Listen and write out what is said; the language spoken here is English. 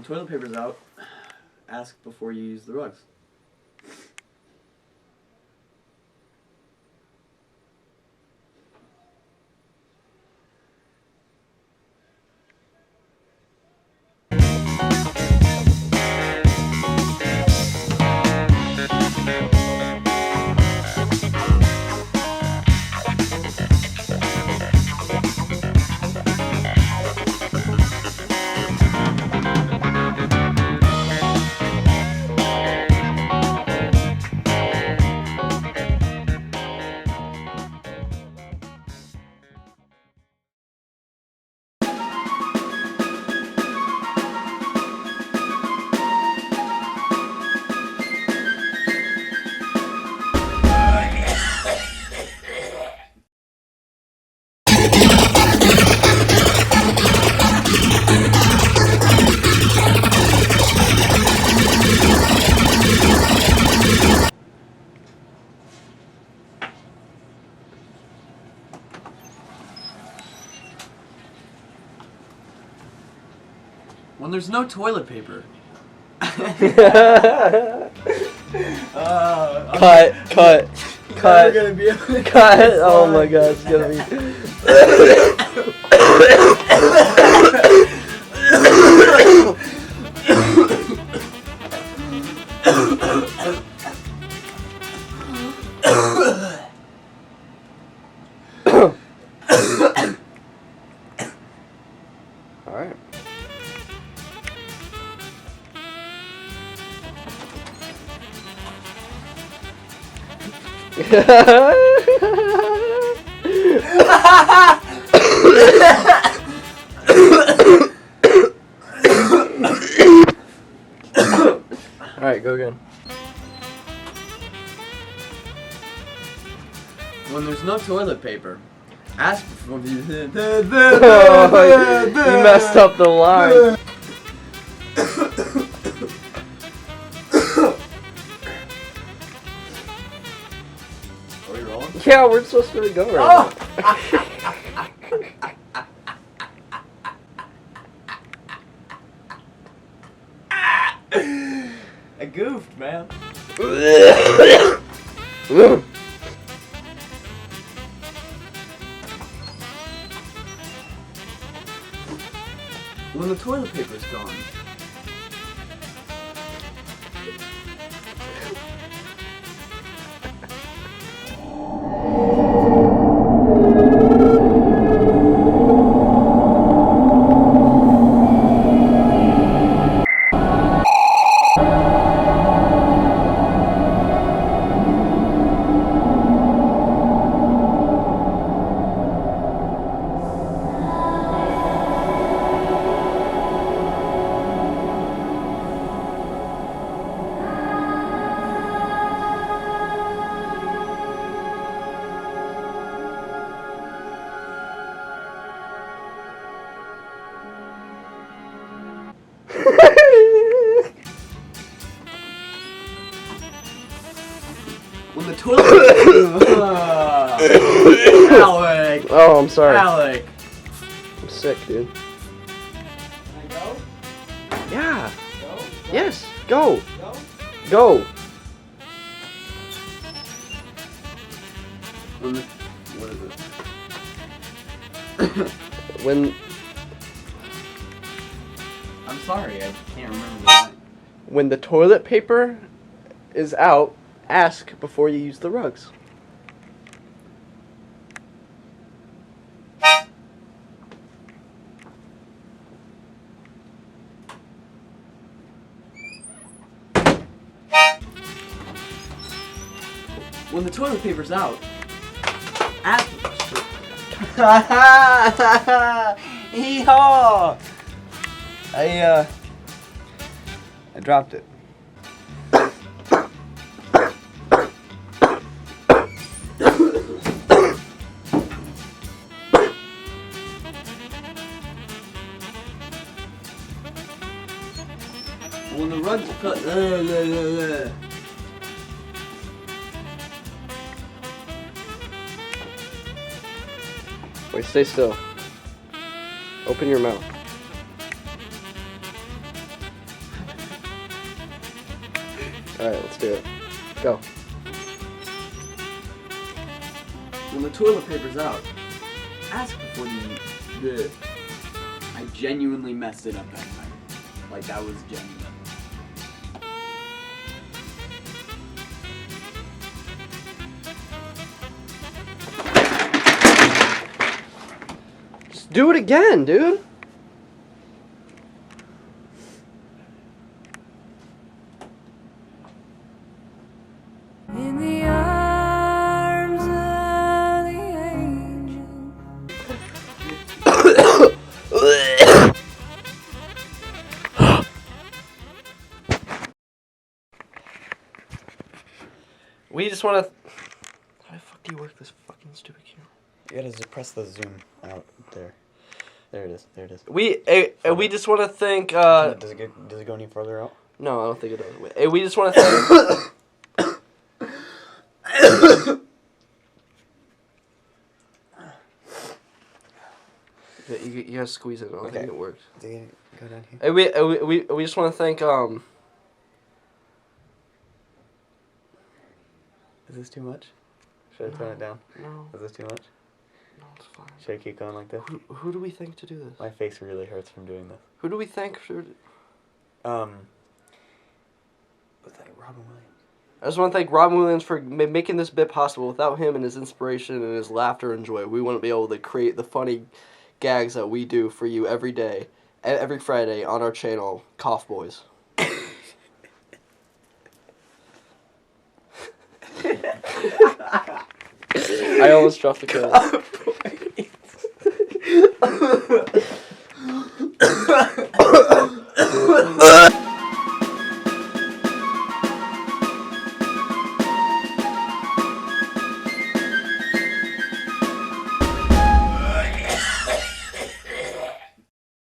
toilet paper's out, ask before you use the rugs. When there's no toilet paper. Cut. Gonna be Cut. Oh my god, it's gonna be. Alright. Alright, go again. When there's no toilet paper, ask before you. You messed up the line. Are we rolling? Yeah, we're supposed to go right now. I goofed, man. When the toilet paper's gone. When the toilet Alec! Oh, I'm sorry. Alec! I'm sick, dude. Can I go? Yeah. Go? Yes. Go. Go? Go. When the, what is it? When I'm sorry, I can't remember that. when the toilet paper is out, ask before you use the rugs. When the toilet paper's out, ask. Hee-haw! I dropped it. When the rug's cut. Wait, stay still. Open your mouth. Alright, let's do it. Go. When the toilet paper's out, ask before you eat. Bleh. I genuinely messed it up that time. Like, that was genuine. Just do it again, dude. In the arms of the angel. We just want to. How the fuck do you work this fucking stupid camera? You gotta just press the zoom out there. There it is. There it is. We just want to thank. Does it go any further out? No, I don't think it does. We just want to thank. Yeah, you gotta squeeze it. I don't think it worked. Did it go down here? Hey, we just want to thank Is this too much? Should I tone it down? No, Is this too much? no, it's fine. Should I keep going like this? Who do we thank to do this? My face really hurts from doing this. Who do we thank for? Was that Robin Williams? I just want to thank Robin Williams for making this bit possible. Without him and his inspiration and his laughter and joy, we wouldn't be able to create the funny gags that we do for you every day, every Friday on our channel, Cough Boys. I almost dropped the can.